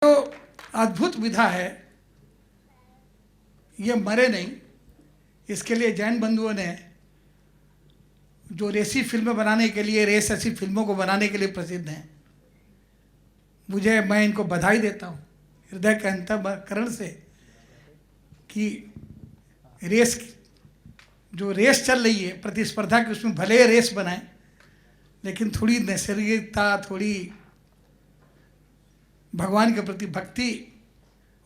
तो अद्भुत विधा है, ये मरे नहीं। इसके लिए जैन बंधुओं ने जो रेसी फिल्में बनाने के लिए, रेस ऐसी फिल्मों को बनाने के लिए प्रसिद्ध हैं, मैं इनको बधाई देता हूँ हृदय के अंतःकरण से कि जो रेस चल रही है प्रतिस्पर्धा की, उसमें भले रेस बनाएं लेकिन थोड़ी नैसर्गिकता, थोड़ी भगवान के प्रति भक्ति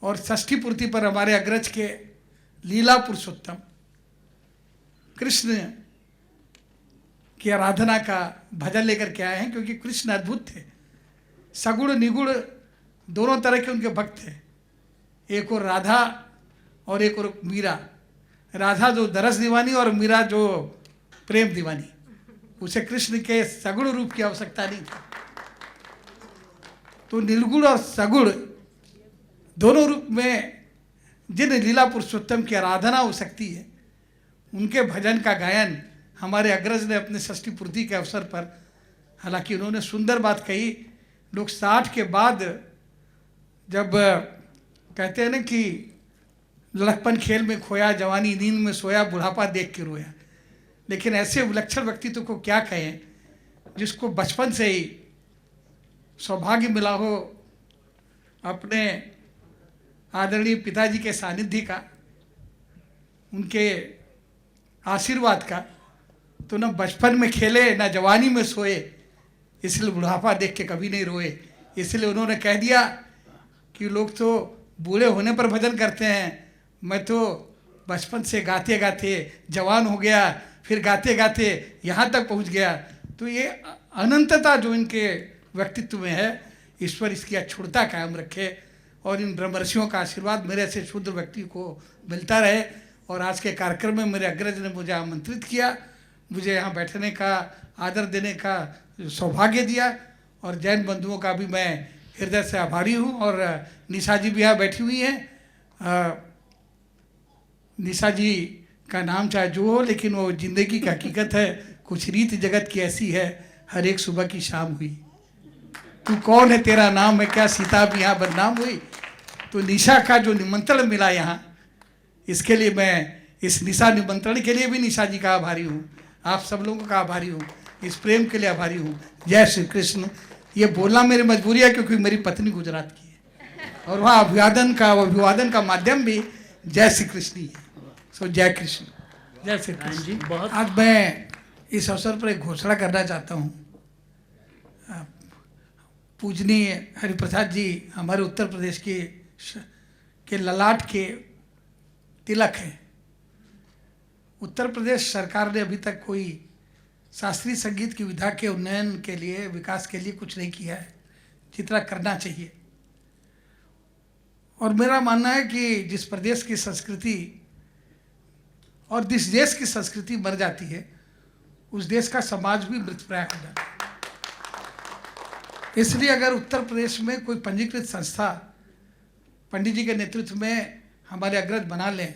और षष्ठी पूर्ति पर हमारे अग्रज के लीला पुरुषोत्तम कृष्ण की आराधना का भजन लेकर के आए हैं, क्योंकि कृष्ण अद्भुत थे, सगुण निगुण दोनों तरह के उनके भक्त थे। एक और राधा और एक और मीरा। राधा जो दरस दीवानी और मीरा जो प्रेम दीवानी। उसे कृष्ण के सगुण रूप की आवश्यकता नहीं थी। तो निर्गुण और सगुण दोनों रूप में जिन लीला पुरुषोत्तम की आराधना हो सकती है, उनके भजन का गायन हमारे अग्रज ने अपने षष्ठी पूर्ति के अवसर पर, हालांकि उन्होंने सुंदर बात कही, लोग 60 के बाद जब कहते हैं ना कि लड़कपन खेल में खोया, जवानी नींद में सोया, बुढ़ापा देख के रोया, लेकिन ऐसे विलक्षण व्यक्तित्व को क्या कहें जिसको बचपन से ही सौभाग्य मिला हो अपने आदरणीय पिताजी के सानिध्य का, उनके आशीर्वाद का। तो न बचपन में खेले, न जवानी में सोए, इसलिए बुढ़ापा देख के कभी नहीं रोए। इसलिए उन्होंने कह दिया कि लोग तो बूढ़े होने पर भजन करते हैं, मैं तो बचपन से गाते गाते जवान हो गया, फिर गाते गाते यहाँ तक पहुँच गया। तो ये अनंतता जो इनके व्यक्तित्व में है, ईश्वर इसकी अक्षुणता कायम रखे और इन ब्रह्मर्षियों का आशीर्वाद मेरे से शुद्ध व्यक्ति को मिलता रहे। और आज के कार्यक्रम में मेरे अग्रज ने मुझे आमंत्रित किया, मुझे यहाँ बैठने का, आदर देने का सौभाग्य दिया, और जैन बंधुओं का भी मैं हृदय से आभारी हूँ। और निशा जी भी यहाँ बैठी हुई हैं। निशा जी का नाम चाहे जो हो, लेकिन वो जिंदगी की हकीकत है। कुछ रीत जगत की ऐसी है, हर एक सुबह की शाम हुई। तू कौन है, तेरा नाम है क्या, सीता भी यहाँ बदनाम हुई। तो निशा का जो निमंत्रण मिला यहाँ, इसके लिए मैं इस निशा निमंत्रण के लिए भी निशा जी का आभारी हूँ, आप सब लोगों का आभारी हूँ, इस प्रेम के लिए आभारी हूँ। जय श्री कृष्ण। ये बोलना मेरी मजबूरी है क्योंकि मेरी पत्नी गुजरात की है और वहाँ अभिवादन का माध्यम भी जय श्री कृष्ण ही है। सो जय कृष्ण, जय श्री कृष्ण जी। आज मैं इस अवसर पर एक घोषणा करना चाहता हूँ। पूजनीय हरिप्रसाद जी हमारे उत्तर प्रदेश के ललाट के तिलक हैं। उत्तर प्रदेश सरकार ने अभी तक कोई शास्त्रीय संगीत की विधा के उन्नयन के लिए, विकास के लिए कुछ नहीं किया है जितना करना चाहिए। और मेरा मानना है कि जिस प्रदेश की संस्कृति और जिस देश की संस्कृति मर जाती है, उस देश का समाज भी मृतप्राय हो जाता है। इसलिए अगर उत्तर प्रदेश में कोई पंजीकृत संस्था पंडित जी के नेतृत्व में हमारे अग्रज बना लें,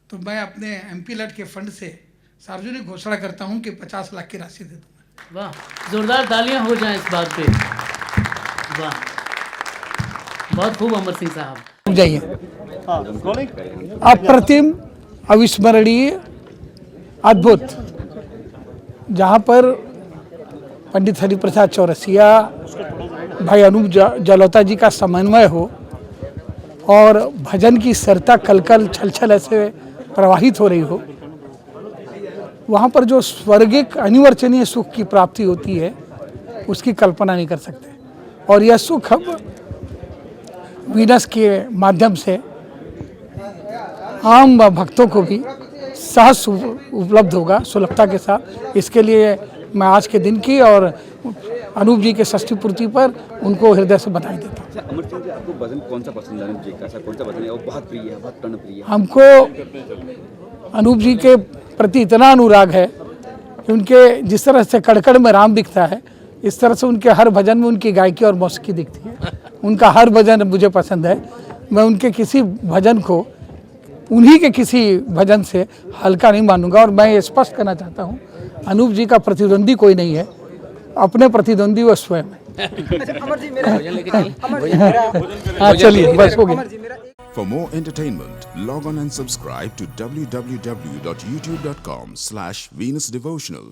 तो मैं अपने MP लट के फंड से सार्वजनिक घोषणा करता हूं कि 50 लाख की राशि दे दूंगा। वाह, जोरदार तालियां हो जाएं इस बात पे। वाह, बहुत खूब अमर सिंह साहब। जाइए। अप्रतिम, अविस्मरणीय, अद्भुत, जहाँ पर पंडित हरिप्रसाद चौरसिया, भाई अनूप जलोटा जी का समन्वय हो और भजन की सरता कलकल छलछल ऐसे प्रवाहित हो रही हो, वहाँ पर जो स्वर्गिक अनिवर्चनीय सुख की प्राप्ति होती है, उसकी कल्पना नहीं कर सकते। और यह सुख अब वीनस के माध्यम से आम भक्तों को भी सहज उपलब्ध होगा, सुलभता के साथ। इसके लिए मैं आज के दिन की और अनूप जी के षष्ठी पूर्ति पर उनको हृदय से बधाई देता हूँ। अमर सिंह जी, आपको भजन कौन सा पसंद है? अनूप जी का ऐसा कौन सा भजन है वो बहुत प्रिय है, बहुत प्रिय है? हमको अनूप जी के प्रति इतना अनुराग है कि उनके जिस तरह से कड़कड़ में राम दिखता है, इस तरह से उनके हर भजन में उनकी गायकी और मौसीकी दिखती है। उनका हर भजन मुझे पसंद है। मैं उनके किसी भजन को उन्हीं के किसी भजन से हल्का नहीं मानूंगा। और मैं ये स्पष्ट करना चाहता हूँ, अनूप जी का प्रतिद्वंदी कोई नहीं है, अपने प्रतिद्वंदी वो स्वयं है। अच्छा अमर जी मेरा भोजन लेके चल अमर जी मेरा हाँ चलिए बस हो गया अमर जी मेरा For more entertainment, log on and subscribe to www.youtube.com/VenusDevotional.